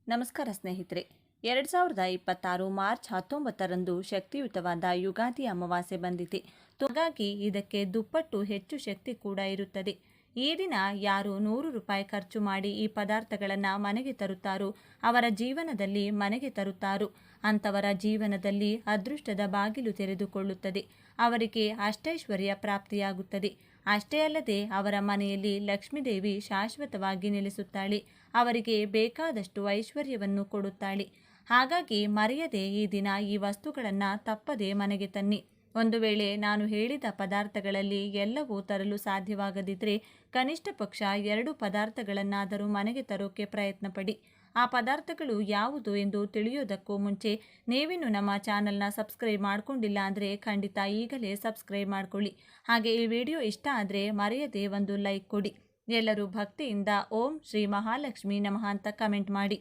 ನಮಸ್ಕಾರ ಸ್ನೇಹಿತರೆ. 2026 ಮಾರ್ಚ್ 19ರಂದು ಶಕ್ತಿಯುತವಾದ ಯುಗಾದಿ ಅಮಾವಾಸ್ಯೆ ಬಂದಿದೆ. ಹಾಗಾಗಿ ಇದಕ್ಕೆ ದುಪ್ಪಟ್ಟು ಹೆಚ್ಚು ಶಕ್ತಿ ಕೂಡ ಇರುತ್ತದೆ. ಈ ದಿನ ಯಾರು 100 ರೂಪಾಯಿ ಖರ್ಚು ಮಾಡಿ ಈ ಪದಾರ್ಥಗಳನ್ನು ಮನೆಗೆ ತರುತ್ತಾರೋ ಅವರ ಜೀವನದಲ್ಲಿ ಮನೆಗೆ ತರುತ್ತಾರೋ ಅಂಥವರ ಜೀವನದಲ್ಲಿ ಅದೃಷ್ಟದ ಬಾಗಿಲು ತೆರೆದುಕೊಳ್ಳುತ್ತದೆ. ಅವರಿಗೆ ಅಷ್ಟೈಶ್ವರ್ಯ ಪ್ರಾಪ್ತಿಯಾಗುತ್ತದೆ. ಅಷ್ಟೇ ಅಲ್ಲದೆ ಅವರ ಮನೆಯಲ್ಲಿ ಲಕ್ಷ್ಮೀದೇವಿ ಶಾಶ್ವತವಾಗಿ ನೆಲೆಸುತ್ತಾಳೆ. ಅವರಿಗೆ ಬೇಕಾದಷ್ಟು ಐಶ್ವರ್ಯವನ್ನು ಕೊಡುತ್ತಾಳೆ. ಹಾಗಾಗಿ ಮರೆಯದೆ ಈ ದಿನ ಈ ವಸ್ತುಗಳನ್ನು ತಪ್ಪದೆ ಮನೆಗೆ ತನ್ನಿ. ಒಂದು ವೇಳೆ ನಾನು ಹೇಳಿದ ಪದಾರ್ಥಗಳಲ್ಲಿ ಎಲ್ಲವೂ ತರಲು ಸಾಧ್ಯವಾಗದಿದ್ದರೆ ಕನಿಷ್ಠ ಪಕ್ಷ 2 ಪದಾರ್ಥಗಳನ್ನಾದರೂ ಮನೆಗೆ ತರೋಕೆ ಪ್ರಯತ್ನ ಪಡಿ. ಆ ಪದಾರ್ಥಗಳು ಯಾವುದು ಎಂದು ತಿಳಿಯೋದಕ್ಕೂ ಮುಂಚೆ ನೀವಿನ್ನು ನಮ್ಮ ಚಾನಲ್ನ ಸಬ್ಸ್ಕ್ರೈಬ್ ಮಾಡ್ಕೊಂಡಿಲ್ಲ ಅಂದರೆ ಖಂಡಿತ ಈಗಲೇ ಸಬ್ಸ್ಕ್ರೈಬ್ ಮಾಡ್ಕೊಳ್ಳಿ. ಹಾಗೆ ಈ ವಿಡಿಯೋ ಇಷ್ಟ ಆದರೆ ಮರೆಯದೆ ಒಂದು ಲೈಕ್ ಕೊಡಿ. ಎಲ್ಲರೂ ಭಕ್ತಿಯಿಂದ ಓಂ ಶ್ರೀ ಮಹಾಲಕ್ಷ್ಮಿ ನಮಃ ಅಂತ ಕಮೆಂಟ್ ಮಾಡಿ.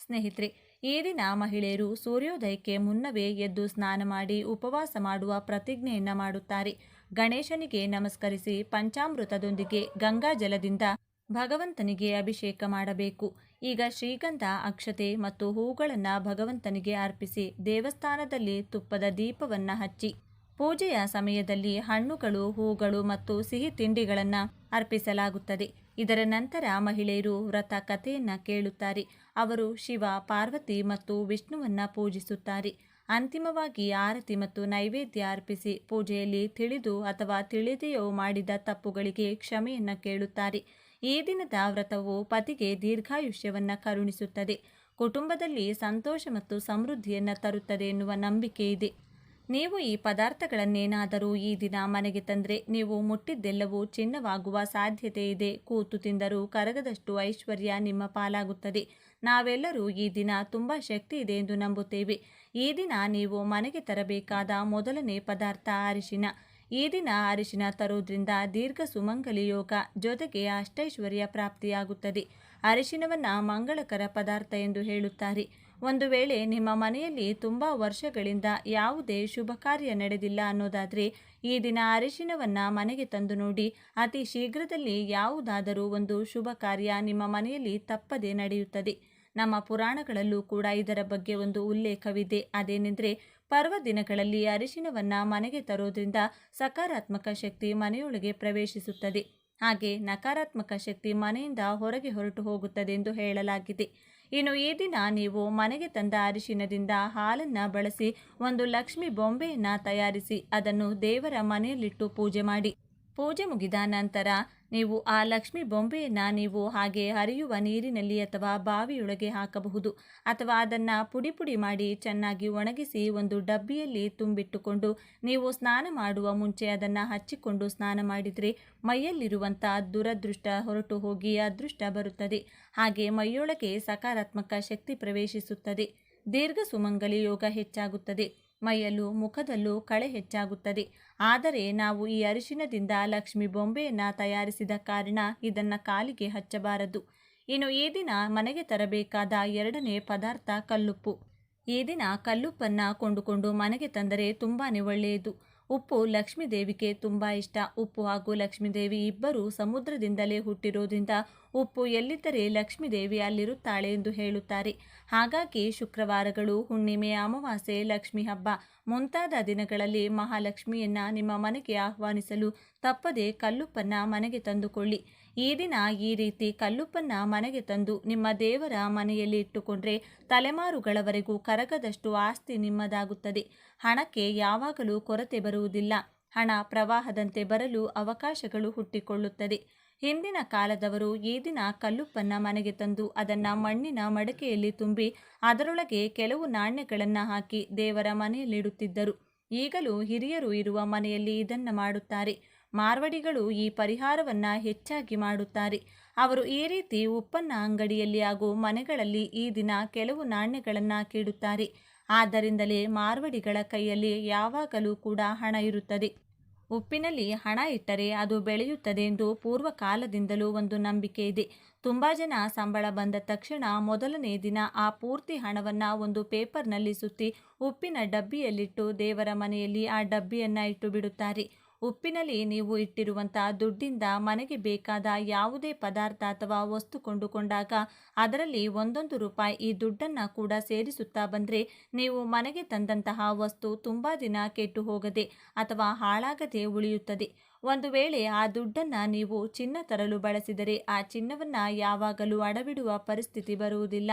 ಸ್ನೇಹಿತರೆ, ಈ ದಿನ ಮಹಿಳೆಯರು ಸೂರ್ಯೋದಯಕ್ಕೆ ಮುನ್ನವೇ ಎದ್ದು ಸ್ನಾನ ಮಾಡಿ ಉಪವಾಸ ಮಾಡುವ ಪ್ರತಿಜ್ಞೆಯನ್ನು ಮಾಡುತ್ತಾರೆ. ಗಣೇಶನಿಗೆ ನಮಸ್ಕರಿಸಿ ಪಂಚಾಮೃತದೊಂದಿಗೆ ಗಂಗಾ ಜಲದಿಂದ ಭಗವಂತನಿಗೆ ಅಭಿಷೇಕ ಮಾಡಬೇಕು. ಈಗ ಶ್ರೀಗಂಧ, ಅಕ್ಷತೆ ಮತ್ತು ಹೂಗಳನ್ನು ಭಗವಂತನಿಗೆ ಅರ್ಪಿಸಿ ದೇವಸ್ಥಾನದಲ್ಲಿ ತುಪ್ಪದ ದೀಪವನ್ನು ಹಚ್ಚಿ ಪೂಜೆಯ ಸಮಯದಲ್ಲಿ ಹಣ್ಣುಗಳು, ಹೂಗಳು ಮತ್ತು ಸಿಹಿ ತಿಂಡಿಗಳನ್ನು ಅರ್ಪಿಸಲಾಗುತ್ತದೆ. ಇದರ ನಂತರ ಮಹಿಳೆಯರು ವ್ರತ ಕಥೆಯನ್ನು ಕೇಳುತ್ತಾರೆ. ಅವರು ಶಿವ, ಪಾರ್ವತಿ ಮತ್ತು ವಿಷ್ಣುವನ್ನು ಪೂಜಿಸುತ್ತಾರೆ. ಅಂತಿಮವಾಗಿ ಆರತಿ ಮತ್ತು ನೈವೇದ್ಯ ಅರ್ಪಿಸಿ ಪೂಜೆಯಲ್ಲಿ ತಿಳಿದು ಅಥವಾ ತಿಳಿದೆಯೋ ಮಾಡಿದ ತಪ್ಪುಗಳಿಗೆ ಕ್ಷಮೆಯನ್ನು ಕೇಳುತ್ತಾರೆ. ಈ ದಿನದ ವ್ರತವು ಪತಿಗೆ ದೀರ್ಘಾಯುಷ್ಯವನ್ನು ಕರುಣಿಸುತ್ತದೆ, ಕುಟುಂಬದಲ್ಲಿ ಸಂತೋಷ ಮತ್ತು ಸಮೃದ್ಧಿಯನ್ನು ತರುತ್ತದೆ ಎನ್ನುವ ನಂಬಿಕೆ ಇದೆ. ನೀವು ಈ ಪದಾರ್ಥಗಳನ್ನೇನಾದರೂ ಈ ದಿನ ಮನೆಗೆ ತಂದರೆ ನೀವು ಮುಟ್ಟಿದ್ದೆಲ್ಲವೂ ಚಿನ್ನವಾಗುವ ಸಾಧ್ಯತೆ ಇದೆ. ಕೂತು ತಿಂದರೂ ಕರಗದಷ್ಟು ಐಶ್ವರ್ಯ ನಿಮ್ಮ ಪಾಲಾಗುತ್ತದೆ. ನಾವೆಲ್ಲರೂ ಈ ದಿನ ತುಂಬ ಶಕ್ತಿ ಇದೆ ಎಂದು ನಂಬುತ್ತೇವೆ. ಈ ದಿನ ನೀವು ಮನೆಗೆ ತರಬೇಕಾದ ಮೊದಲನೇ ಪದಾರ್ಥ ಅರಿಶಿನ. ಈ ದಿನ ಅರಿಶಿನ ತರೋದ್ರಿಂದ ದೀರ್ಘ ಸುಮಂಗಲಿ ಯೋಗ ಜೊತೆಗೆ ಅಷ್ಟೈಶ್ವರ್ಯ ಪ್ರಾಪ್ತಿಯಾಗುತ್ತದೆ. ಅರಿಶಿನವನ್ನು ಮಂಗಳಕರ ಪದಾರ್ಥ ಎಂದು ಹೇಳುತ್ತಾರೆ. ಒಂದು ವೇಳೆ ನಿಮ್ಮ ಮನೆಯಲ್ಲಿ ತುಂಬ ವರ್ಷಗಳಿಂದ ಯಾವುದೇ ಶುಭ ಕಾರ್ಯ ನಡೆದಿಲ್ಲ ಅನ್ನೋದಾದರೆ ಈ ದಿನ ಅರಿಶಿನವನ್ನು ಮನೆಗೆ ತಂದು ನೋಡಿ. ಅತಿ ಶೀಘ್ರದಲ್ಲಿ ಯಾವುದಾದರೂ ಒಂದು ಶುಭ ಕಾರ್ಯ ನಿಮ್ಮ ಮನೆಯಲ್ಲಿ ತಪ್ಪದೆ ನಡೆಯುತ್ತದೆ. ನಮ್ಮ ಪುರಾಣಗಳಲ್ಲೂ ಕೂಡ ಇದರ ಬಗ್ಗೆ ಒಂದು ಉಲ್ಲೇಖವಿದೆ. ಅದೇನೆಂದರೆ, ಪರ್ವ ದಿನಗಳಲ್ಲಿ ಅರಿಶಿನವನ್ನು ಮನೆಗೆ ತರೋದ್ರಿಂದ ಸಕಾರಾತ್ಮಕ ಶಕ್ತಿ ಮನೆಯೊಳಗೆ ಪ್ರವೇಶಿಸುತ್ತದೆ. ಹಾಗೆ ನಕಾರಾತ್ಮಕ ಶಕ್ತಿ ಮನೆಯಿಂದ ಹೊರಗೆ ಹೊರಟು ಹೋಗುತ್ತದೆ ಎಂದು ಹೇಳಲಾಗಿದೆ. ಇನ್ನು ಈ ದಿನ ನೀವು ಮನೆಗೆ ತಂದ ಅರಿಶಿನದಿಂದ ಹಾಲನ್ನು ಬಳಸಿ ಒಂದು ಲಕ್ಷ್ಮಿ ಬೊಂಬೆಯನ್ನು ತಯಾರಿಸಿ ಅದನ್ನು ದೇವರ ಮನೆಯಲ್ಲಿಟ್ಟು ಪೂಜೆ ಮಾಡಿ. ಪೂಜೆ ಮುಗಿದ ನಂತರ ನೀವು ಆ ಲಕ್ಷ್ಮಿ ಬೊಂಬೆಯನ್ನು ನೀವು ಹಾಗೆ ಹರಿಯುವ ನೀರಿನಲ್ಲಿ ಅಥವಾ ಬಾವಿಯೊಳಗೆ ಹಾಕಬಹುದು. ಅಥವಾ ಅದನ್ನು ಪುಡಿ ಪುಡಿ ಮಾಡಿ ಚೆನ್ನಾಗಿ ಒಣಗಿಸಿ ಒಂದು ಡಬ್ಬಿಯಲ್ಲಿ ತುಂಬಿಟ್ಟುಕೊಂಡು ನೀವು ಸ್ನಾನ ಮಾಡುವ ಮುಂಚೆ ಅದನ್ನು ಹಚ್ಚಿಕೊಂಡು ಸ್ನಾನ ಮಾಡಿದರೆ ಮೈಯಲ್ಲಿರುವಂಥ ದುರದೃಷ್ಟ ಹೊರಟು ಹೋಗಿ ಅದೃಷ್ಟ ಬರುತ್ತದೆ. ಹಾಗೆ ಮೈಯೊಳಗೆ ಸಕಾರಾತ್ಮಕ ಶಕ್ತಿ ಪ್ರವೇಶಿಸುತ್ತದೆ. ದೀರ್ಘ ಸುಮಂಗಲಿ ಯೋಗ ಹೆಚ್ಚಾಗುತ್ತದೆ. ಮೈಯಲ್ಲೂ ಮುಖದಲ್ಲೂ ಕಳೆ ಹೆಚ್ಚಾಗುತ್ತದೆ. ಆದರೆ ನಾವು ಈ ಅರಿಶಿನದಿಂದ ಲಕ್ಷ್ಮಿ ಬೊಂಬೆಯನ್ನು ತಯಾರಿಸಿದ ಕಾರಣ ಇದನ್ನು ಕಾಲಿಗೆ ಹಚ್ಚಬಾರದು. ಇನ್ನು ಈ ದಿನ ಮನೆಗೆ ತರಬೇಕಾದ ಎರಡನೇ ಪದಾರ್ಥ ಕಲ್ಲುಪ್ಪು. ಈ ದಿನ ಕಲ್ಲುಪ್ಪನ್ನು ಕೊಂಡುಕೊಂಡು ಮನೆಗೆ ತಂದರೆ ತುಂಬಾ ಒಳ್ಳೆಯದು. ಉಪ್ಪು ಲಕ್ಷ್ಮೀ ದೇವಿಗೆ ತುಂಬ ಇಷ್ಟ. ಉಪ್ಪು ಹಾಗೂ ಲಕ್ಷ್ಮೀದೇವಿ ಇಬ್ಬರು ಸಮುದ್ರದಿಂದಲೇ ಹುಟ್ಟಿರೋದ್ರಿಂದ ಉಪ್ಪು ಎಲ್ಲಿದ್ದರೆ ಲಕ್ಷ್ಮೀದೇವಿ ಅಲ್ಲಿರುತ್ತಾಳೆ ಎಂದು ಹೇಳುತ್ತಾರೆ. ಹಾಗಾಗಿ ಶುಕ್ರವಾರಗಳು, ಹುಣ್ಣಿಮೆ, ಅಮಾವಾಸ್ಯೆ, ಲಕ್ಷ್ಮಿ ಹಬ್ಬ ಮುಂತಾದ ದಿನಗಳಲ್ಲಿ ಮಹಾಲಕ್ಷ್ಮಿಯನ್ನು ನಿಮ್ಮ ಮನೆಗೆ ಆಹ್ವಾನಿಸಲು ತಪ್ಪದೆ ಕಲ್ಲುಪ್ಪನ್ನು ಮನೆಗೆ ತಂದುಕೊಳ್ಳಿ. ಈ ದಿನ ಈ ರೀತಿ ಕಲ್ಲುಪ್ಪನ್ನು ಮನೆಗೆ ತಂದು ನಿಮ್ಮ ದೇವರ ಮನೆಯಲ್ಲಿ ಇಟ್ಟುಕೊಂಡ್ರೆ ತಲೆಮಾರುಗಳವರೆಗೂ ಕರಗದಷ್ಟು ಆಸ್ತಿ ನಿಮ್ಮದಾಗುತ್ತದೆ. ಹಣಕ್ಕೆ ಯಾವಾಗಲೂ ಕೊರತೆ ಬರುವುದಿಲ್ಲ. ಹಣ ಪ್ರವಾಹದಂತೆ ಬರಲು ಅವಕಾಶಗಳು ಹುಟ್ಟಿಕೊಳ್ಳುತ್ತದೆ. ಹಿಂದಿನ ಕಾಲದವರು ಈ ದಿನ ಕಲ್ಲುಪ್ಪನ್ನು ಮನೆಗೆ ತಂದು ಅದನ್ನು ಮಣ್ಣಿನ ಮಡಕೆಯಲ್ಲಿ ತುಂಬಿ ಅದರೊಳಗೆ ಕೆಲವು ನಾಣ್ಯಗಳನ್ನು ಹಾಕಿ ದೇವರ ಮನೆಯಲ್ಲಿಡುತ್ತಿದ್ದರು. ಈಗಲೂ ಹಿರಿಯರು ಇರುವ ಮನೆಯಲ್ಲಿ ಇದನ್ನು ಮಾಡುತ್ತಾರೆ. ಮಾರ್ವಡಿಗಳು ಈ ಪರಿಹಾರವನ್ನು ಹೆಚ್ಚಾಗಿ ಮಾಡುತ್ತಾರೆ. ಅವರು ಈ ರೀತಿ ಉಪ್ಪನ್ನು ಅಂಗಡಿಯಲ್ಲಿ ಹಾಗೂ ಮನೆಗಳಲ್ಲಿ ಈ ದಿನ ಕೆಲವು ನಾಣ್ಯಗಳನ್ನು ಹಾಕಿಡುತ್ತಾರೆ. ಆದ್ದರಿಂದಲೇ ಮಾರ್ವಡಿಗಳ ಕೈಯಲ್ಲಿ ಯಾವಾಗಲೂ ಕೂಡ ಹಣ ಇರುತ್ತದೆ. ಉಪ್ಪಿನಲ್ಲಿ ಹಣ ಇಟ್ಟರೆ ಅದು ಬೆಳೆಯುತ್ತದೆ ಎಂದು ಪೂರ್ವ ಕಾಲದಿಂದಲೂ ಒಂದು ನಂಬಿಕೆ ಇದೆ. ತುಂಬ ಜನ ಸಂಬಳ ಬಂದ ತಕ್ಷಣ ಮೊದಲನೇ ದಿನ ಆ ಪೂರ್ತಿ ಹಣವನ್ನು ಒಂದು ಪೇಪರ್ನಲ್ಲಿ ಸುತ್ತಿ ಉಪ್ಪಿನ ಡಬ್ಬಿಯಲ್ಲಿಟ್ಟು ದೇವರ ಮನೆಯಲ್ಲಿ ಆ ಡಬ್ಬಿಯನ್ನು ಇಟ್ಟು ಬಿಡುತ್ತಾರೆ. ಉಪ್ಪಿನಲ್ಲಿ ನೀವು ಇಟ್ಟಿರುವಂತಹ ದುಡ್ಡಿಂದ ಮನೆಗೆ ಬೇಕಾದ ಯಾವುದೇ ಪದಾರ್ಥ ಅಥವಾ ವಸ್ತು ಕೊಂಡುಕೊಂಡಾಗ ಅದರಲ್ಲಿ ಒಂದೊಂದು ರೂಪಾಯಿ ಈ ದುಡ್ಡನ್ನು ಕೂಡ ಸೇರಿಸುತ್ತಾ ಬಂದರೆ ನೀವು ಮನೆಗೆ ತಂದಂತಹ ವಸ್ತು ತುಂಬ ದಿನ ಕೆಟ್ಟು ಹೋಗದೆ ಅಥವಾ ಹಾಳಾಗದೆ ಉಳಿಯುತ್ತದೆ. ಒಂದು ವೇಳೆ ಆ ದುಡ್ಡನ್ನು ನೀವು ಚಿನ್ನ ತರಲು ಬಳಸಿದರೆ ಆ ಚಿನ್ನವನ್ನು ಯಾವಾಗಲೂ ಅಡವಿಡುವ ಪರಿಸ್ಥಿತಿ ಬರುವುದಿಲ್ಲ.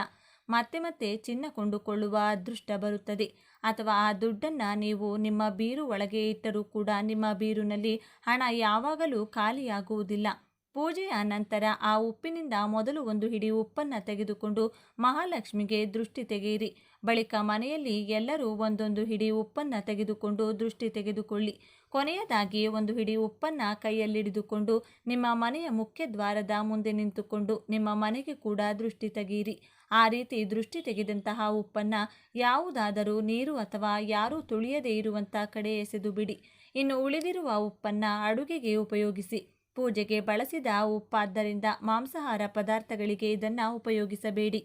ಮತ್ತೆ ಮತ್ತೆ ಚಿನ್ನ ಕೊಂಡುಕೊಳ್ಳುವ ಅದೃಷ್ಟ ಬರುತ್ತದೆ. ಅಥವಾ ಆ ದುಡ್ಡನ್ನು ನೀವು ನಿಮ್ಮ ಬೀರು ಒಳಗೆ ಇಟ್ಟರೂ ಕೂಡ ನಿಮ್ಮ ಬೀರುನಲ್ಲಿ ಹಣ ಯಾವಾಗಲೂ ಖಾಲಿಯಾಗುವುದಿಲ್ಲ. ಪೂಜೆಯ ನಂತರ ಆ ಉಪ್ಪಿನಿಂದ ಮೊದಲು ಒಂದು ಹಿಡಿ ಉಪ್ಪನ್ನು ತೆಗೆದುಕೊಂಡು ಮಹಾಲಕ್ಷ್ಮಿಗೆ ದೃಷ್ಟಿ ತೆಗೆಯಿರಿ. ಬಳಿಕ ಮನೆಯಲ್ಲಿ ಎಲ್ಲರೂ ಒಂದೊಂದು ಹಿಡಿ ಉಪ್ಪನ್ನು ತೆಗೆದುಕೊಂಡು ದೃಷ್ಟಿ ತೆಗೆದುಕೊಳ್ಳಿ. ಕೊನೆಯದಾಗಿ ಒಂದು ಹಿಡಿ ಉಪ್ಪನ್ನು ಕೈಯಲ್ಲಿಡಿದುಕೊಂಡು ನಿಮ್ಮ ಮನೆಯ ಮುಖ್ಯ ದ್ವಾರದ ಮುಂದೆ ನಿಂತುಕೊಂಡು ನಿಮ್ಮ ಮನೆಗೆ ಕೂಡ ದೃಷ್ಟಿ ತೆಗೆಯಿರಿ. ಆ ರೀತಿ ದೃಷ್ಟಿ ತೆಗೆದಂತಹ ಉಪ್ಪನ್ನು ಯಾವುದಾದರೂ ನೀರು ಅಥವಾ ಯಾರೂ ತುಳಿಯದೇ ಇರುವಂಥ ಕಡೆ ಎಸೆದು ಬಿಡಿ. ಇನ್ನು ಉಳಿದಿರುವ ಉಪ್ಪನ್ನು ಅಡುಗೆಗೆ ಉಪಯೋಗಿಸಿ. ಪೂಜೆಗೆ ಬಳಸಿದ ಉಪ್ಪಾದ್ದರಿಂದ ಮಾಂಸಾಹಾರ ಪದಾರ್ಥಗಳಿಗೆ ಇದನ್ನು ಉಪಯೋಗಿಸಬೇಡಿ.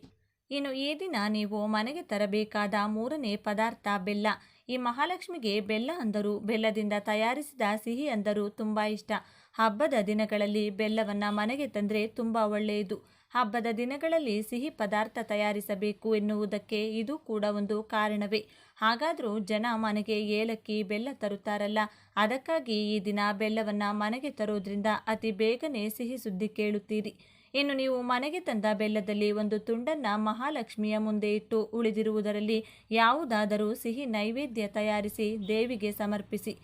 ಇನ್ನು ಈ ದಿನ ನೀವು ಮನೆಗೆ ತರಬೇಕಾದ ಮೂರನೇ ಪದಾರ್ಥ ಬೆಲ್ಲ. ಈ ಮಹಾಲಕ್ಷ್ಮಿಗೆ ಬೆಲ್ಲ ಅಂದರೂ ಬೆಲ್ಲದಿಂದ ತಯಾರಿಸಿದ ಸಿಹಿ ಅಂದರೂ ತುಂಬ ಇಷ್ಟ. ಹಬ್ಬದ ದಿನಗಳಲ್ಲಿ ಬೆಲ್ಲವನ್ನು ಮನೆಗೆ ತಂದರೆ ತುಂಬ ಒಳ್ಳೆಯದು. ಹಬ್ಬದ ದಿನಗಳಲ್ಲಿ ಸಿಹಿ ಪದಾರ್ಥ ತಯಾರಿಸಬೇಕು ಎನ್ನುವುದಕ್ಕೆ ಇದು ಕೂಡ ಒಂದು ಕಾರಣವೇ. ಹಾಗಾದರೂ ಜನ ಮನೆಗೆ ಏಲಕ್ಕಿ ಬೆಲ್ಲ ತರುತ್ತಾರಲ್ಲ, ಅದಕ್ಕಾಗಿ ಈ ದಿನ ಬೆಲ್ಲವನ್ನು ಮನೆಗೆ ತರೋದ್ರಿಂದ ಅತಿ ಬೇಗನೆ ಸಿಹಿ ಸುದ್ದಿ ಕೇಳುತ್ತೀರಿ. ಇನ್ನು ನೀವು ಮನೆಗೆ ತಂದ ಬೆಲ್ಲದಲ್ಲಿ ಒಂದು ತುಂಡನ್ನು ಮಹಾಲಕ್ಷ್ಮಿಯ ಮುಂದೆ ಇಟ್ಟು ಉಳಿದಿರುವುದರಲ್ಲಿ ಯಾವುದಾದರೂ ಸಿಹಿ ನೈವೇದ್ಯ ತಯಾರಿಸಿ ದೇವಿಗೆ ಸಮರ್ಪಿಸಿ.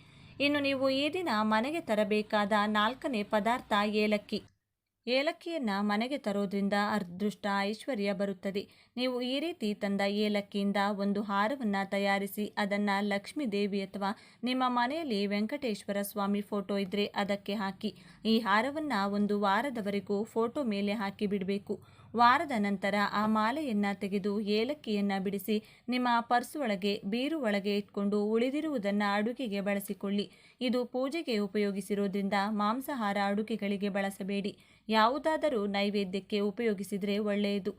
ಇನ್ನು ನೀವು ಈ ದಿನ ಮನೆಗೆ ತರಬೇಕಾದ ನಾಲ್ಕನೇ ಪದಾರ್ಥ ಏಲಕ್ಕಿ. ಏಲಕ್ಕಿಯನ್ನು ಮನೆಗೆ ತರೋದ್ರಿಂದ ಅದೃಷ್ಟ ಐಶ್ವರ್ಯ ಬರುತ್ತದೆ. ನೀವು ಈ ರೀತಿ ತಂದ ಏಲಕ್ಕಿಯಿಂದ ಒಂದು ಹಾರವನ್ನು ತಯಾರಿಸಿ ಅದನ್ನು ಲಕ್ಷ್ಮೀ ದೇವಿ ಅಥವಾ ನಿಮ್ಮ ಮನೆಯಲ್ಲಿ ವೆಂಕಟೇಶ್ವರ ಸ್ವಾಮಿ ಫೋಟೋ ಇದ್ದರೆ ಅದಕ್ಕೆ ಹಾಕಿ. ಈ ಹಾರವನ್ನು ಒಂದು ವಾರದವರೆಗೂ ಫೋಟೋ ಮೇಲೆ ಹಾಕಿ ಬಿಡಬೇಕು. ವಾರದ ನಂತರ ಆ ಮಾಲೆಯನ್ನು ತೆಗೆದು ಏಲಕ್ಕಿಯನ್ನು ಬಿಡಿಸಿ ನಿಮ್ಮ ಪರ್ಸ್ ಒಳಗೆ ಬೀರು ಒಳಗೆ ಇಟ್ಕೊಂಡು ಉಳಿದಿರುವುದನ್ನು ಅಡುಗೆಗೆ ಬಳಸಿಕೊಳ್ಳಿ. ಇದು ಪೂಜೆಗೆ ಉಪಯೋಗಿಸಿರೋದ್ರಿಂದ ಮಾಂಸಾಹಾರ ಅಡುಗೆಗಳಿಗೆ ಬಳಸಬೇಡಿ. ಯಾವುದಾದರೂ ನೈವೇದ್ಯಕ್ಕೆ ಉಪಯೋಗಿಸಿದರೆ ಒಳ್ಳೆಯದು.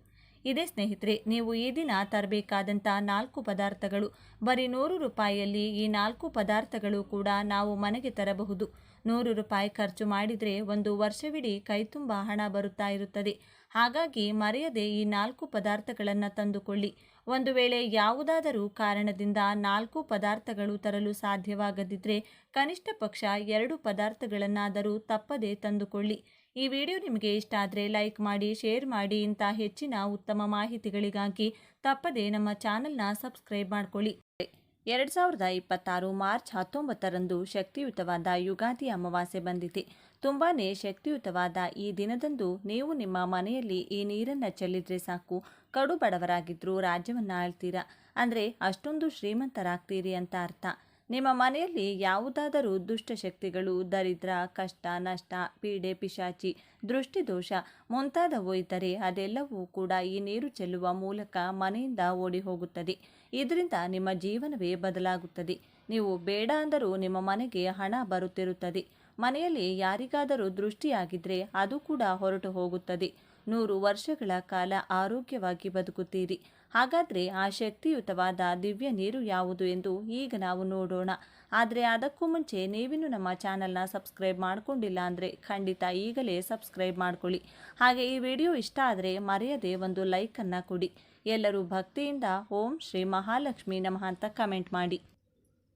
ಇದೇ ಸ್ನೇಹಿತರೆ, ನೀವು ಈ ದಿನ ತರಬೇಕಾದಂಥ 4 ಪದಾರ್ಥಗಳು. ಬರೀ 100 ರೂಪಾಯಿಯಲ್ಲಿ ಈ 4 ಪದಾರ್ಥಗಳು ಕೂಡ ನಾವು ಮನೆಗೆ ತರಬಹುದು. 100 ರೂಪಾಯಿ ಖರ್ಚು ಮಾಡಿದರೆ ಒಂದು ವರ್ಷವಿಡೀ ಕೈ ತುಂಬ ಹಣ ಬರುತ್ತಾ ಇರುತ್ತದೆ. ಹಾಗಾಗಿ ಮರೆಯದೆ ಈ 4 ಪದಾರ್ಥಗಳನ್ನು ತಂದುಕೊಳ್ಳಿ. ಒಂದು ವೇಳೆ ಯಾವುದಾದರೂ ಕಾರಣದಿಂದ 4 ಪದಾರ್ಥಗಳು ತರಲು ಸಾಧ್ಯವಾಗದಿದ್ದರೆ ಕನಿಷ್ಠ ಪಕ್ಷ 2 ಪದಾರ್ಥಗಳನ್ನಾದರೂ ತಪ್ಪದೇ ತಂದುಕೊಳ್ಳಿ. ಈ ವಿಡಿಯೋ ನಿಮಗೆ ಇಷ್ಟ ಆದರೆ ಲೈಕ್ ಮಾಡಿ, ಶೇರ್ ಮಾಡಿ. ಇಂಥ ಹೆಚ್ಚಿನ ಉತ್ತಮ ಮಾಹಿತಿಗಳಿಗಾಗಿ ತಪ್ಪದೇ ನಮ್ಮ ಚಾನಲ್ನ ಸಬ್ಸ್ಕ್ರೈಬ್ ಮಾಡ್ಕೊಳ್ಳಿ. 2026 ಮಾರ್ಚ್ 19ರಂದು ಶಕ್ತಿಯುತವಾದ ಯುಗಾದಿ ಅಮಾವಾಸ್ಯೆ ಬಂದಿದೆ. ತುಂಬಾ ಶಕ್ತಿಯುತವಾದ ಈ ದಿನದಂದು ನೀವು ನಿಮ್ಮ ಮನೆಯಲ್ಲಿ ಈ ನೀರನ್ನು ಚೆಲ್ಲಿದ್ರೆ ಸಾಕು, ಕಡು ಬಡವರಾಗಿದ್ದರೂ ರಾಜ್ಯವನ್ನು ಆಳ್ತೀರಾ. ಅಂದರೆ ಅಷ್ಟೊಂದು ಶ್ರೀಮಂತರಾಗ್ತೀರಿ ಅಂತ ಅರ್ಥ. ನಿಮ್ಮ ಮನೆಯಲ್ಲಿ ಯಾವುದಾದರೂ ದುಷ್ಟಶಕ್ತಿಗಳು, ದರಿದ್ರ, ಕಷ್ಟ, ನಷ್ಟ, ಪೀಡೆ, ಪಿಶಾಚಿ, ದೃಷ್ಟಿದೋಷ ಮುಂತಾದವು ಇದ್ದರೆ ಅದೆಲ್ಲವೂ ಕೂಡ ಈ ನೀರು ಚೆಲ್ಲುವ ಮೂಲಕ ಮನೆಯಿಂದ ಓಡಿ ಹೋಗುತ್ತದೆ. ಇದರಿಂದ ನಿಮ್ಮ ಜೀವನವೇ ಬದಲಾಗುತ್ತದೆ. ನೀವು ಬೇಡ ಅಂದರೂ ನಿಮ್ಮ ಮನೆಗೆ ಹಣ ಬರುತ್ತಿರುತ್ತದೆ. ಮನೆಯಲ್ಲಿ ಯಾರಿಗಾದರೂ ದೃಷ್ಟಿಯಾಗಿದ್ದರೆ ಅದು ಕೂಡ ಹೊರಟು ಹೋಗುತ್ತದೆ. 100 ವರ್ಷಗಳ ಕಾಲ ಆರೋಗ್ಯವಾಗಿ ಬದುಕುತ್ತೀರಿ. ಹಾಗಾದರೆ ಆ ಶಕ್ತಿಯುತವಾದ ದಿವ್ಯ ನೀರು ಯಾವುದು ಎಂದು ಈಗ ನಾವು ನೋಡೋಣ. ಆದರೆ ಅದಕ್ಕೂ ಮುಂಚೆ ನೀವಿನ್ನೂ ನಮ್ಮ ಚಾನಲ್ನ ಸಬ್ಸ್ಕ್ರೈಬ್ ಮಾಡಿಕೊಂಡಿಲ್ಲ ಅಂದರೆ ಖಂಡಿತ ಈಗಲೇ ಸಬ್ಸ್ಕ್ರೈಬ್ ಮಾಡ್ಕೊಳ್ಳಿ. ಹಾಗೆ ಈ ವಿಡಿಯೋ ಇಷ್ಟ ಆದರೆ ಮರೆಯದೆ ಒಂದು ಲೈಕನ್ನು ಕೊಡಿ. ಎಲ್ಲರೂ ಭಕ್ತಿಯಿಂದ ಓಂ ಶ್ರೀ ಮಹಾಲಕ್ಷ್ಮಿ ನಮಃ ಅಂತ ಕಮೆಂಟ್ ಮಾಡಿ.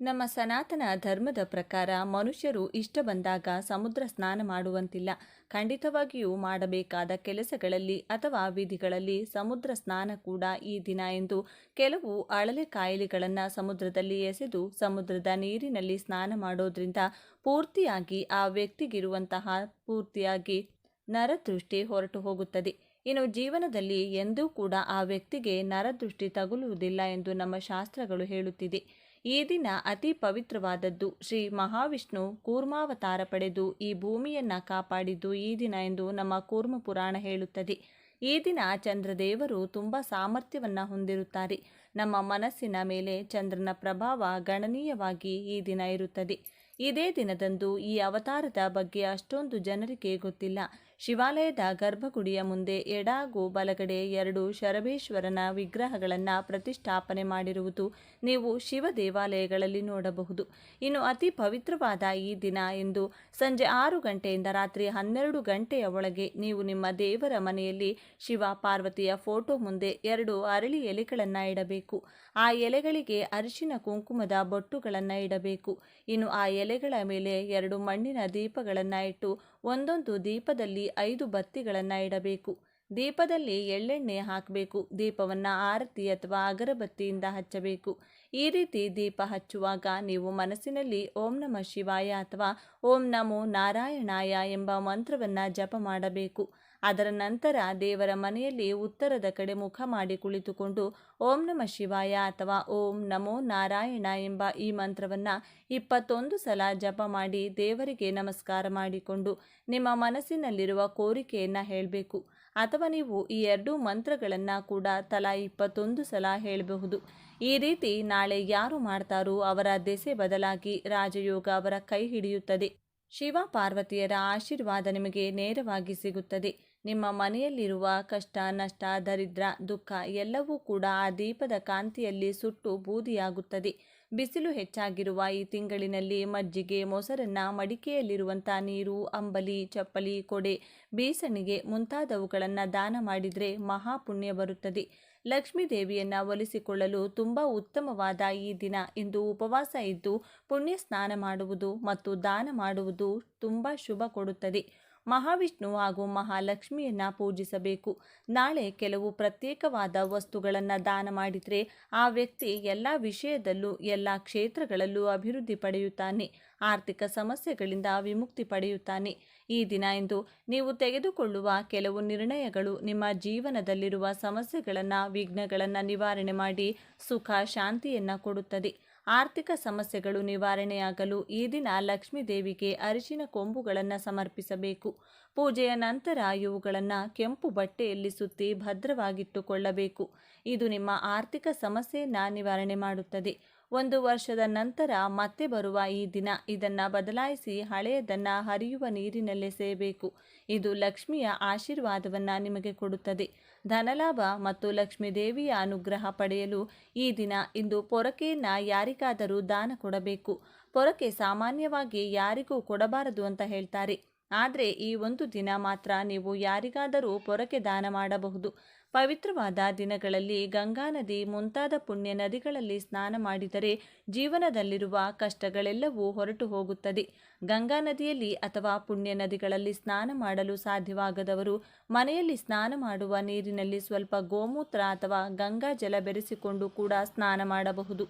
ನಮ್ಮ ಸನಾತನ ಧರ್ಮದ ಪ್ರಕಾರ ಮನುಷ್ಯರು ಇಷ್ಟ ಬಂದಾಗ ಸಮುದ್ರ ಸ್ನಾನ ಮಾಡುವಂತಿಲ್ಲ. ಖಂಡಿತವಾಗಿಯೂ ಮಾಡಬೇಕಾದ ಕೆಲಸಗಳಲ್ಲಿ ಅಥವಾ ವಿಧಿಗಳಲ್ಲಿ ಸಮುದ್ರ ಸ್ನಾನ ಕೂಡ ಈ ದಿನ ಎಂದು ಕೆಲವು ಅಳಲೆ ಕಾಯಿಲೆಗಳನ್ನು ಸಮುದ್ರದಲ್ಲಿ ಎಸೆದು ಸಮುದ್ರದ ನೀರಿನಲ್ಲಿ ಸ್ನಾನ ಮಾಡೋದ್ರಿಂದ ಪೂರ್ತಿಯಾಗಿ ಆ ವ್ಯಕ್ತಿಗಿರುವಂತಹ ಪೂರ್ತಿಯಾಗಿ ನರದೃಷ್ಟಿ ಹೊರಟು ಹೋಗುತ್ತದೆ. ಇನ್ನು ಜೀವನದಲ್ಲಿ ಎಂದೂ ಕೂಡ ಆ ವ್ಯಕ್ತಿಗೆ ನರದೃಷ್ಟಿ ತಗುಲುವುದಿಲ್ಲ ಎಂದು ನಮ್ಮ ಶಾಸ್ತ್ರಗಳು ಹೇಳುತ್ತಿದೆ. ಈ ದಿನ ಅತಿ ಪವಿತ್ರವಾದದ್ದು. ಶ್ರೀ ಮಹಾವಿಷ್ಣು ಕೂರ್ಮಾವತಾರ ಪಡೆದು ಈ ಭೂಮಿಯನ್ನು ಕಾಪಾಡಿದ್ದು ಈ ದಿನ ಎಂದು ನಮ್ಮ ಕೂರ್ಮ ಪುರಾಣ ಹೇಳುತ್ತದೆ. ಈ ದಿನ ಚಂದ್ರದೇವರು ತುಂಬ ಸಾಮರ್ಥ್ಯವನ್ನು ಹೊಂದಿರುತ್ತಾರೆ. ನಮ್ಮ ಮನಸ್ಸಿನ ಮೇಲೆ ಚಂದ್ರನ ಪ್ರಭಾವ ಗಣನೀಯವಾಗಿ ಈ ದಿನ ಇರುತ್ತದೆ. ಇದೇ ದಿನದಂದು ಈ ಅವತಾರದ ಬಗ್ಗೆ ಅಷ್ಟೊಂದು ಜನರಿಗೆ ಗೊತ್ತಿಲ್ಲ. ಶಿವಾಲಯದ ಗರ್ಭಗುಡಿಯ ಮುಂದೆ ಎಡ ಹಾಗೂ ಬಲಗಡೆ 2 ಶರಭೇಶ್ವರನ ವಿಗ್ರಹಗಳನ್ನು ಪ್ರತಿಷ್ಠಾಪನೆ ಮಾಡಿರುವುದು ನೀವು ಶಿವ ದೇವಾಲಯಗಳಲ್ಲಿ ನೋಡಬಹುದು. ಇನ್ನು ಅತಿ ಪವಿತ್ರವಾದ ಈ ದಿನ ಎಂದು ಸಂಜೆ 6 ಗಂಟೆಯಿಂದ ರಾತ್ರಿ 12 ಗಂಟೆಯ ಒಳಗೆ ನೀವು ನಿಮ್ಮ ದೇವರ ಮನೆಯಲ್ಲಿ ಶಿವ ಪಾರ್ವತಿಯ ಫೋಟೋ ಮುಂದೆ 2 ಅರಳಿ ಎಲೆಗಳನ್ನು ಇಡಬೇಕು. ಆ ಎಲೆಗಳಿಗೆ ಅರಿಶಿನ ಕುಂಕುಮದ ಬೊಟ್ಟುಗಳನ್ನು ಇಡಬೇಕು. ಇನ್ನು ಆ ಎಲೆಗಳ ಮೇಲೆ 2 ಮಣ್ಣಿನ ದೀಪಗಳನ್ನು ಇಟ್ಟು ಒಂದೊಂದು ದೀಪದಲ್ಲಿ 5 ಬತ್ತಿಗಳನ್ನು ಇಡಬೇಕು. ದೀಪದಲ್ಲಿ ಎಳ್ಳೆಣ್ಣೆ ಹಾಕಬೇಕು. ದೀಪವನ್ನು ಆರತಿ ಅಥವಾ ಅಗರಬತ್ತಿಯಿಂದ ಹಚ್ಚಬೇಕು. ಈ ರೀತಿ ದೀಪ ಹಚ್ಚುವಾಗ ನೀವು ಮನಸ್ಸಿನಲ್ಲಿ ಓಂ ನಮಃ ಶಿವಾಯ ಅಥವಾ ಓಂ ನಮೋ ನಾರಾಯಣಾಯ ಎಂಬ ಮಂತ್ರವನ್ನು ಜಪ ಮಾಡಬೇಕು. ಅದರ ನಂತರ ದೇವರ ಮನೆಯಲ್ಲಿ ಉತ್ತರದ ಕಡೆ ಮುಖ ಮಾಡಿ ಕುಳಿತುಕೊಂಡು ಓಂ ನಮಃ ಶಿವಾಯ ಅಥವಾ ಓಂ ನಮೋ ನಾರಾಯಣ ಎಂಬ ಈ ಮಂತ್ರವನ್ನು 21 ಸಲ ಜಪ ಮಾಡಿ ದೇವರಿಗೆ ನಮಸ್ಕಾರ ಮಾಡಿಕೊಂಡು ನಿಮ್ಮ ಮನಸ್ಸಿನಲ್ಲಿರುವ ಕೋರಿಕೆಯನ್ನು ಹೇಳಬೇಕು. ಅಥವಾ ನೀವು ಈ 2 ಮಂತ್ರಗಳನ್ನು ಕೂಡ ತಲಾ 21 ಸಲ ಹೇಳಬಹುದು. ಈ ರೀತಿ ನಾಳೆ ಯಾರು ಮಾಡ್ತಾರೋ ಅವರ ದೆಸೆ ಬದಲಾಗಿ ರಾಜಯೋಗ ಅವರ ಕೈ ಹಿಡಿಯುತ್ತದೆ. ಶಿವ ಪಾರ್ವತಿಯರ ಆಶೀರ್ವಾದ ನಿಮಗೆ ನೇರವಾಗಿ ಸಿಗುತ್ತದೆ. ನಿಮ್ಮ ಮನೆಯಲ್ಲಿರುವ ಕಷ್ಟ, ನಷ್ಟ, ದರಿದ್ರ, ದುಃಖ ಎಲ್ಲವೂ ಕೂಡ ಆ ದೀಪದ ಕಾಂತಿಯಲ್ಲಿ ಸುಟ್ಟು ಬೂದಿಯಾಗುತ್ತದೆ. ಬಿಸಿಲು ಹೆಚ್ಚಾಗಿರುವ ಈ ತಿಂಗಳಿನಲ್ಲಿ ಮಜ್ಜಿಗೆ, ಮೊಸರನ್ನ, ಮಡಿಕೆಯಲ್ಲಿರುವಂಥ ನೀರು, ಅಂಬಲಿ, ಚಪ್ಪಲಿ, ಕೊಡೆ, ಬೀಸಣಿಗೆ ಮುಂತಾದವುಗಳನ್ನು ದಾನ ಮಾಡಿದರೆ ಮಹಾಪುಣ್ಯ ಬರುತ್ತದೆ. ಲಕ್ಷ್ಮೀ ದೇವಿಯನ್ನು ಒಲಿಸಿಕೊಳ್ಳಲು ತುಂಬ ಉತ್ತಮವಾದ ಈ ದಿನ ಇಂದು ಉಪವಾಸ ಇದ್ದು ಪುಣ್ಯ ಸ್ನಾನ ಮಾಡುವುದು ಮತ್ತು ದಾನ ಮಾಡುವುದು ತುಂಬ ಶುಭ ಕೊಡುತ್ತದೆ. ಮಹಾವಿಷ್ಣು ಹಾಗೂ ಮಹಾಲಕ್ಷ್ಮಿಯನ್ನು ಪೂಜಿಸಬೇಕು. ನಾಳೆ ಕೆಲವು ಪ್ರತ್ಯೇಕವಾದ ವಸ್ತುಗಳನ್ನು ದಾನ ಮಾಡಿದರೆ ಆ ವ್ಯಕ್ತಿ ಎಲ್ಲ ವಿಷಯದಲ್ಲೂ ಎಲ್ಲ ಕ್ಷೇತ್ರಗಳಲ್ಲೂ ಅಭಿವೃದ್ಧಿ ಪಡೆಯುತ್ತಾನೆ. ಆರ್ಥಿಕ ಸಮಸ್ಯೆಗಳಿಂದ ವಿಮುಕ್ತಿ ಪಡೆಯುತ್ತಾನೆ. ಈ ದಿನ ಇಂದು ನೀವು ತೆಗೆದುಕೊಳ್ಳುವ ಕೆಲವು ನಿರ್ಣಯಗಳು ನಿಮ್ಮ ಜೀವನದಲ್ಲಿರುವ ಸಮಸ್ಯೆಗಳನ್ನು, ವಿಘ್ನಗಳನ್ನು ನಿವಾರಣೆ ಮಾಡಿ ಸುಖ ಶಾಂತಿಯನ್ನು ಕೊಡುತ್ತದೆ. ಆರ್ಥಿಕ ಸಮಸ್ಯೆಗಳು ನಿವಾರಣೆಯಾಗಲು ಈ ದಿನ ಲಕ್ಷ್ಮೀ ದೇವಿಗೆ ಅರಿಶಿನ ಕೊಂಬುಗಳನ್ನು ಸಮರ್ಪಿಸಬೇಕು. ಪೂಜೆಯ ನಂತರ ಇವುಗಳನ್ನು ಕೆಂಪು ಬಟ್ಟೆಯಲ್ಲಿ ಸುತ್ತಿ ಭದ್ರವಾಗಿಟ್ಟುಕೊಳ್ಳಬೇಕು. ಇದು ನಿಮ್ಮ ಆರ್ಥಿಕ ಸಮಸ್ಯೆಯನ್ನು ನಿವಾರಣೆ ಮಾಡುತ್ತದೆ. 1 ವರ್ಷದ ನಂತರ ಮತ್ತೆ ಬರುವ ಈ ದಿನ ಇದನ್ನು ಬದಲಾಯಿಸಿ ಹಳೆಯದನ್ನು ಹರಿಯುವ ನೀರಿನಲ್ಲೆಸೆಯಬೇಕು. ಇದು ಲಕ್ಷ್ಮಿಯ ಆಶೀರ್ವಾದವನ್ನು ನಿಮಗೆ ಕೊಡುತ್ತದೆ. ಧನಲಾಭ ಮತ್ತು ಲಕ್ಷ್ಮೀ ದೇವಿಯ ಅನುಗ್ರಹ ಪಡೆಯಲು ಈ ದಿನ ಇಂದು ಪೊರಕೆಯನ್ನು ಯಾರಿಗಾದರೂ ದಾನ ಕೊಡಬೇಕು. ಪೊರಕೆ ಸಾಮಾನ್ಯವಾಗಿ ಯಾರಿಗೂ ಕೊಡಬಾರದು ಅಂತ ಹೇಳ್ತಾರೆ. ಆದರೆ ಈ ಒಂದು ದಿನ ಮಾತ್ರ ನೀವು ಯಾರಿಗಾದರೂ ಪೊರಕೆ ದಾನ ಮಾಡಬಹುದು. ಪವಿತ್ರವಾದ ದಿನಗಳಲ್ಲಿ ಗಂಗಾ ನದಿ ಮುಂತಾದ ಪುಣ್ಯ ನದಿಗಳಲ್ಲಿ ಸ್ನಾನ ಮಾಡಿದರೆ ಜೀವನದಲ್ಲಿರುವ ಕಷ್ಟಗಳೆಲ್ಲವೂ ಹೊರಟು ಹೋಗುತ್ತದೆ. ಗಂಗಾ ನದಿಯಲ್ಲಿ ಅಥವಾ ಪುಣ್ಯ ನದಿಗಳಲ್ಲಿ ಸ್ನಾನ ಮಾಡಲು ಸಾಧ್ಯವಾಗದವರು ಮನೆಯಲ್ಲಿ ಸ್ನಾನ ಮಾಡುವ ನೀರಿನಲ್ಲಿ ಸ್ವಲ್ಪ ಗೋಮೂತ್ರ ಅಥವಾ ಗಂಗಾ ಜಲ ಬೆರೆಸಿಕೊಂಡು ಕೂಡ ಸ್ನಾನ ಮಾಡಬಹುದು.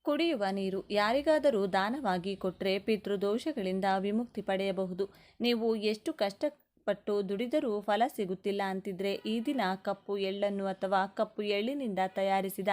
ಕುಡಿಯುವ ನೀರು ಯಾರಿಗಾದರೂ ದಾನವಾಗಿ ಕೊಟ್ಟರೆ ಪಿತೃದೋಷಗಳಿಂದ ವಿಮುಕ್ತಿ ಪಡೆಯಬಹುದು. ನೀವು ಎಷ್ಟು ಕಷ್ಟಪಟ್ಟು ದುಡಿದರೂ ಫಲ ಸಿಗುತ್ತಿಲ್ಲ ಅಂತಿದ್ರೆ ಈ ದಿನ ಕಪ್ಪು ಎಳ್ಳನ್ನು ಅಥವಾ ಕಪ್ಪು ಎಳ್ಳಿನಿಂದ ತಯಾರಿಸಿದ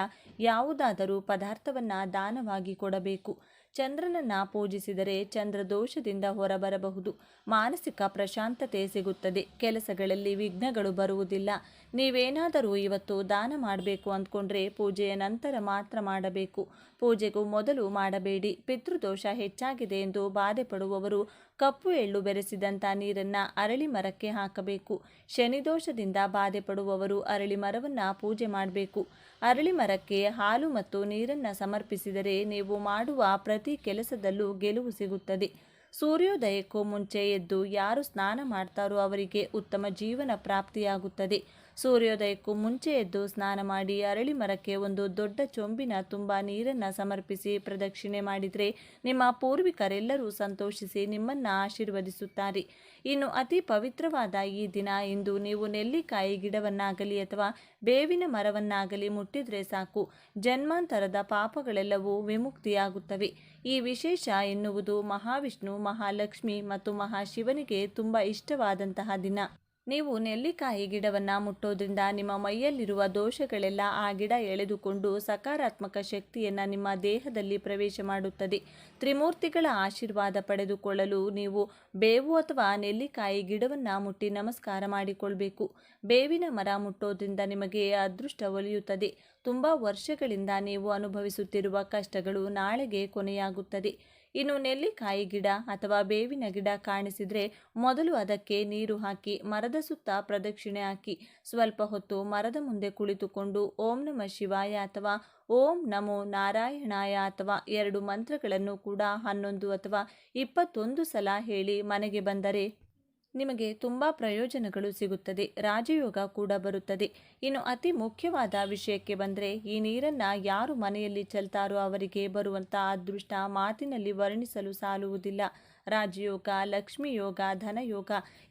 ಯಾವುದಾದರೂ ಪದಾರ್ಥವನ್ನು ದಾನವಾಗಿ ಕೊಡಬೇಕು. ಚಂದ್ರನನ್ನು ಪೂಜಿಸಿದರೆ ಚಂದ್ರದೋಷದಿಂದ ಹೊರಬರಬಹುದು. ಮಾನಸಿಕ ಪ್ರಶಾಂತತೆ ಸಿಗುತ್ತದೆ. ಕೆಲಸಗಳಲ್ಲಿ ವಿಘ್ನಗಳು ಬರುವುದಿಲ್ಲ. ನೀವೇನಾದರೂ ಇವತ್ತು ದಾನ ಮಾಡಬೇಕು ಅಂದ್ಕೊಂಡ್ರೆ ಪೂಜೆಯ ನಂತರ ಮಾತ್ರ ಮಾಡಬೇಕು. ಪೂಜೆಗೂ ಮೊದಲು ಮಾಡಬೇಡಿ. ಪಿತೃದೋಷ ಹೆಚ್ಚಾಗಿದೆ ಎಂದು ಬಾಧೆ ಪಡುವವರು ಕಪ್ಪು ಎಳ್ಳು ಬೆರೆಸಿದಂಥ ನೀರನ್ನು ಅರಳಿ ಮರಕ್ಕೆ ಹಾಕಬೇಕು. ಶನಿದೋಷದಿಂದ ಬಾಧೆ ಪಡುವವರು ಅರಳಿ ಮರವನ್ನು ಪೂಜೆ ಮಾಡಬೇಕು. ಅರಳಿ ಮರಕ್ಕೆ ಹಾಲು ಮತ್ತು ನೀರನ್ನು ಸಮರ್ಪಿಸಿದರೆ ನೀವು ಮಾಡುವ ಪ್ರತಿ ಕೆಲಸದಲ್ಲೂ ಗೆಲುವು ಸಿಗುತ್ತದೆ. ಸೂರ್ಯೋದಯಕ್ಕೂ ಮುಂಚೆ ಎದ್ದು ಯಾರು ಸ್ನಾನ ಮಾಡ್ತಾರೋ ಅವರಿಗೆ ಉತ್ತಮ ಜೀವನ ಪ್ರಾಪ್ತಿಯಾಗುತ್ತದೆ. ಸೂರ್ಯೋದಯಕ್ಕೂ ಮುಂಚೆ ಎದ್ದು ಸ್ನಾನ ಮಾಡಿ ಅರಳಿ ಮರಕ್ಕೆ ಒಂದು ದೊಡ್ಡ ಚೊಂಬಿನ ತುಂಬ ನೀರನ್ನು ಸಮರ್ಪಿಸಿ ಪ್ರದಕ್ಷಿಣೆ ಮಾಡಿದರೆ ನಿಮ್ಮ ಪೂರ್ವಿಕರೆಲ್ಲರೂ ಸಂತೋಷಿಸಿ ನಿಮ್ಮನ್ನು ಆಶೀರ್ವದಿಸುತ್ತಾರೆ. ಇನ್ನು ಅತಿ ಪವಿತ್ರವಾದ ಈ ದಿನ ಇಂದು ನೀವು ನೆಲ್ಲಿಕಾಯಿ ಗಿಡವನ್ನಾಗಲಿ ಅಥವಾ ಬೇವಿನ ಮರವನ್ನಾಗಲಿ ಮುಟ್ಟಿದರೆ ಸಾಕು, ಜನ್ಮಾಂತರದ ಪಾಪಗಳೆಲ್ಲವೂ ವಿಮುಕ್ತಿಯಾಗುತ್ತವೆ. ಈ ವಿಶೇಷ ಎನ್ನುವುದು ಮಹಾವಿಷ್ಣು, ಮಹಾಲಕ್ಷ್ಮಿ ಮತ್ತು ಮಹಾಶಿವನಿಗೆ ತುಂಬ ಇಷ್ಟವಾದಂತಹ ದಿನ. ನೀವು ನೆಲ್ಲಿಕಾಯಿ ಗಿಡವನ್ನು ಮುಟ್ಟೋದ್ರಿಂದ ನಿಮ್ಮ ಮೈಯಲ್ಲಿರುವ ದೋಷಗಳೆಲ್ಲ ಆ ಗಿಡ ಎಳೆದುಕೊಂಡು ಸಕಾರಾತ್ಮಕ ಶಕ್ತಿಯನ್ನು ನಿಮ್ಮ ದೇಹದಲ್ಲಿ ಪ್ರವೇಶ ಮಾಡುತ್ತದೆ. ತ್ರಿಮೂರ್ತಿಗಳ ಆಶೀರ್ವಾದ ಪಡೆದುಕೊಳ್ಳಲು ನೀವು ಬೇವು ಅಥವಾ ನೆಲ್ಲಿಕಾಯಿ ಗಿಡವನ್ನು ಮುಟ್ಟಿ ನಮಸ್ಕಾರ ಮಾಡಿಕೊಳ್ಬೇಕು. ಬೇವಿನ ಮರ ಮುಟ್ಟೋದ್ರಿಂದ ನಿಮಗೆ ಅದೃಷ್ಟ ಒಲಿಯುತ್ತದೆ. ತುಂಬ ವರ್ಷಗಳಿಂದ ನೀವು ಅನುಭವಿಸುತ್ತಿರುವ ಕಷ್ಟಗಳು ನಾಳೆಗೆ ಕೊನೆಯಾಗುತ್ತದೆ. ಇನ್ನು ನೆಲ್ಲಿಕಾಯಿ ಗಿಡ ಅಥವಾ ಬೇವಿನ ಗಿಡ ಕಾಣಿಸಿದರೆ ಮೊದಲು ಅದಕ್ಕೆ ನೀರು ಹಾಕಿ ಮರದ ಸುತ್ತ ಪ್ರದಕ್ಷಿಣೆ ಹಾಕಿ ಸ್ವಲ್ಪ ಹೊತ್ತು ಮರದ ಮುಂದೆ ಕುಳಿತುಕೊಂಡು ಓಂ ನಮಃ ಶಿವಾಯ ಅಥವಾ ಓಂ ನಮೋ ನಾರಾಯಣಾಯ ಅಥವಾ 2 ಮಂತ್ರಗಳನ್ನು ಕೂಡ 11 ಅಥವಾ 21 ಸಲ ಹೇಳಿ ಮನೆಗೆ ಬಂದರೆ ನಿಮಗೆ ತುಂಬ ಪ್ರಯೋಜನಗಳು ಸಿಗುತ್ತದೆ. ರಾಜಯೋಗ ಕೂಡ ಬರುತ್ತದೆ. ಇನ್ನು ಅತಿ ಮುಖ್ಯವಾದ ವಿಷಯಕ್ಕೆ ಬಂದರೆ ಈ ನೀರನ್ನು ಯಾರು ಮನೆಯಲ್ಲಿ ಚೆಲ್ತಾರೋ ಅವರಿಗೆ ಬರುವಂಥ ಅದೃಷ್ಟ ಮಾತಿನಲ್ಲಿ ವರ್ಣಿಸಲು ಸಾಲುವುದಿಲ್ಲ. ರಾಜಯೋಗ, ಲಕ್ಷ್ಮಿ ಯೋಗ, ಧನಯೋಗ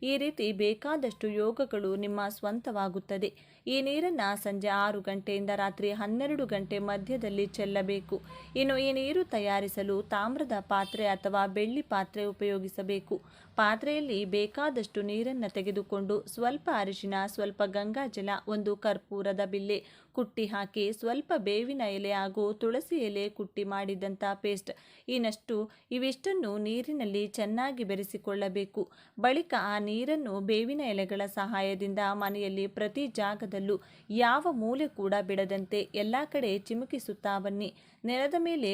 ಈ ರೀತಿ ಬೇಕಾದಷ್ಟು ಯೋಗಗಳು ನಿಮ್ಮ ಸ್ವಂತವಾಗುತ್ತದೆ. ಈ ನೀರನ್ನು ಸಂಜೆ 6 ಗಂಟೆಯಿಂದ ರಾತ್ರಿ 12 ಗಂಟೆ ಮಧ್ಯದಲ್ಲಿ ಚೆಲ್ಲಬೇಕು. ಇನ್ನು ಈ ನೀರು ತಯಾರಿಸಲು ತಾಮ್ರದ ಪಾತ್ರೆ ಅಥವಾ ಬೆಳ್ಳಿ ಪಾತ್ರೆ ಉಪಯೋಗಿಸಬೇಕು. ಪಾತ್ರೆಯಲ್ಲಿ ಬೇಕಾದಷ್ಟು ನೀರನ್ನು ತೆಗೆದುಕೊಂಡು ಸ್ವಲ್ಪ ಅರಿಶಿನ, ಸ್ವಲ್ಪ ಗಂಗಾಜಲ, 1 ಕರ್ಪೂರದ ಬಿಲ್ಲೆ ಕುಟ್ಟಿ ಹಾಕಿ ಸ್ವಲ್ಪ ಬೇವಿನ ಎಲೆ ಹಾಗೂ ತುಳಸಿ ಎಲೆ ಕುಟ್ಟಿ ಮಾಡಿದಂಥ ಪೇಸ್ಟ್ ಇವಿಷ್ಟನ್ನು ನೀರಿನಲ್ಲಿ ಚೆನ್ನಾಗಿ ಬೆರೆಸಿಕೊಳ್ಳಬೇಕು. ಬಳಿಕ ಆ ನೀರನ್ನು ಬೇವಿನ ಎಲೆಗಳ ಸಹಾಯದಿಂದ ಮನೆಯಲ್ಲಿ ಪ್ರತಿ ಜಾಗದಲ್ಲೂ ಯಾವ ಮೂಲೆ ಕೂಡ ಬಿಡದಂತೆ ಎಲ್ಲ ಕಡೆ ಚಿಮುಕಿಸುತ್ತಾ ಬನ್ನಿ. ನೆಲದ ಮೇಲೆ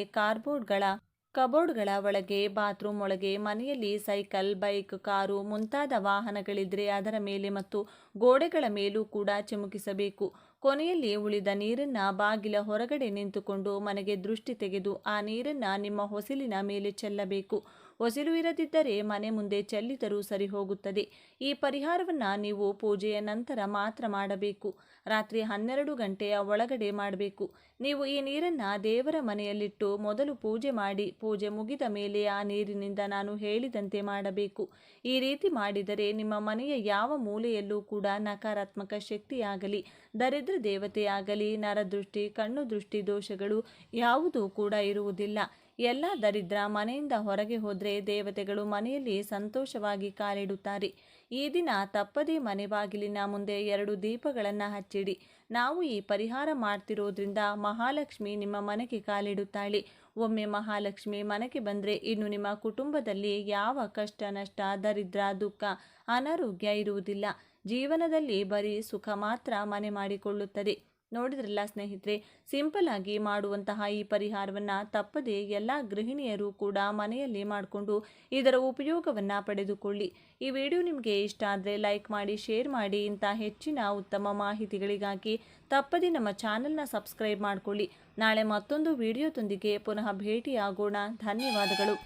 ಕಬೋರ್ಡ್ಗಳ ಒಳಗೆ, ಬಾತ್ರೂಮ್ ಒಳಗೆ, ಮನೆಯಲ್ಲಿ ಸೈಕಲ್, ಬೈಕ್, ಕಾರು ಮುಂತಾದ ವಾಹನಗಳಿದ್ರೆ ಅದರ ಮೇಲೆ ಮತ್ತು ಗೋಡೆಗಳ ಮೇಲೂ ಕೂಡ ಚಿಮುಕಿಸಬೇಕು. ಕೊನೆಯಲ್ಲಿ ಉಳಿದ ನೀರನ್ನು ಬಾಗಿಲ ಹೊರಗಡೆ ನಿಂತುಕೊಂಡು ಮನೆಗೆ ದೃಷ್ಟಿ ತೆಗೆದು ಆ ನೀರನ್ನು ನಿಮ್ಮ ಹೊಸಿಲಿನ ಮೇಲೆ ಚೆಲ್ಲಬೇಕು. ಹೊಸಿಲು ಇರದಿದ್ದರೆ ಮನೆ ಮುಂದೆ ಚೆಲ್ಲಿದರೂ ಸರಿ ಹೋಗುತ್ತದೆ. ಈ ಪರಿಹಾರವನ್ನು ನೀವು ಪೂಜೆಯ ನಂತರ ಮಾತ್ರ ಮಾಡಬೇಕು. ರಾತ್ರಿ 12 ಗಂಟೆಯ ಒಳಗಡೆ ಮಾಡಬೇಕು. ನೀವು ಈ ನೀರನ್ನು ದೇವರ ಮನೆಯಲ್ಲಿಟ್ಟು ಮೊದಲು ಪೂಜೆ ಮಾಡಿ ಪೂಜೆ ಮುಗಿದ ಮೇಲೆ ಆ ನೀರಿನಿಂದ ನಾನು ಹೇಳಿದಂತೆ ಮಾಡಬೇಕು. ಈ ರೀತಿ ಮಾಡಿದರೆ ನಿಮ್ಮ ಮನೆಯ ಯಾವ ಮೂಲೆಯಲ್ಲೂ ಕೂಡ ನಕಾರಾತ್ಮಕ ಶಕ್ತಿಯಾಗಲಿ, ದರಿದ್ರ ದೇವತೆಯಾಗಲಿ, ನರದೃಷ್ಟಿ, ಕಣ್ಣು ದೃಷ್ಟಿ ದೋಷಗಳು ಯಾವುದೂ ಕೂಡ ಇರುವುದಿಲ್ಲ. ಎಲ್ಲ ದರಿದ್ರ ಮನೆಯಿಂದ ಹೊರಗೆ ಹೋದರೆ ದೇವತೆಗಳು ಮನೆಯಲ್ಲಿ ಸಂತೋಷವಾಗಿ ಕಾಲಿಡುತ್ತಾರೆ. ಈ ದಿನ ತಪ್ಪದೇ ಮನೆ ಬಾಗಿಲಿನ ಮುಂದೆ 2 ದೀಪಗಳನ್ನು ಹಚ್ಚಿಡಿ. ನಾವು ಈ ಪರಿಹಾರ ಮಾಡ್ತಿರೋದ್ರಿಂದ ಮಹಾಲಕ್ಷ್ಮಿ ನಿಮ್ಮ ಮನೆಗೆ ಕಾಲಿಡುತ್ತಾಳೆ. ಒಮ್ಮೆ ಮಹಾಲಕ್ಷ್ಮಿ ಮನೆಗೆ ಬಂದರೆ ಇನ್ನು ನಿಮ್ಮ ಕುಟುಂಬದಲ್ಲಿ ಯಾವ ಕಷ್ಟ, ನಷ್ಟ, ದರಿದ್ರ, ದುಃಖ, ಅನಾರೋಗ್ಯ ಇರುವುದಿಲ್ಲ. ಜೀವನದಲ್ಲಿ ಬರೀ ಸುಖ ಮಾತ್ರ ಮನೆ ಮಾಡಿಕೊಳ್ಳುತ್ತದೆ. ನೋಡಿದ್ರಲ್ಲ ಸ್ನೇಹಿತರೆ, ಸಿಂಪಲ್ ಆಗಿ ಮಾಡುವಂತಹ ಈ ಪರಿಹಾರವನ್ನು ತಪ್ಪದೆ ಎಲ್ಲ ಗೃಹಿಣಿಯರು ಕೂಡ ಮನೆಯಲ್ಲಿ ಮಾಡಿಕೊಂಡು ಇದರ ಉಪಯೋಗವನ್ನು ಪಡೆದುಕೊಳ್ಳಿ. ಈ ವಿಡಿಯೋ ನಿಮಗೆ ಇಷ್ಟ ಆದರೆ ಲೈಕ್ ಮಾಡಿ, ಶೇರ್ ಮಾಡಿ. ಇಂಥ ಹೆಚ್ಚಿನ ಉತ್ತಮ ಮಾಹಿತಿಗಳಿಗಾಗಿ ತಪ್ಪದೆ ನಮ್ಮ ಚಾನಲ್ನ ಸಬ್ಸ್ಕ್ರೈಬ್ ಮಾಡಿಕೊಳ್ಳಿ. ನಾಳೆ ಮತ್ತೊಂದು ವಿಡಿಯೋದೊಂದಿಗೆ ಪುನಃ ಭೇಟಿಯಾಗೋಣ. ಧನ್ಯವಾದಗಳು.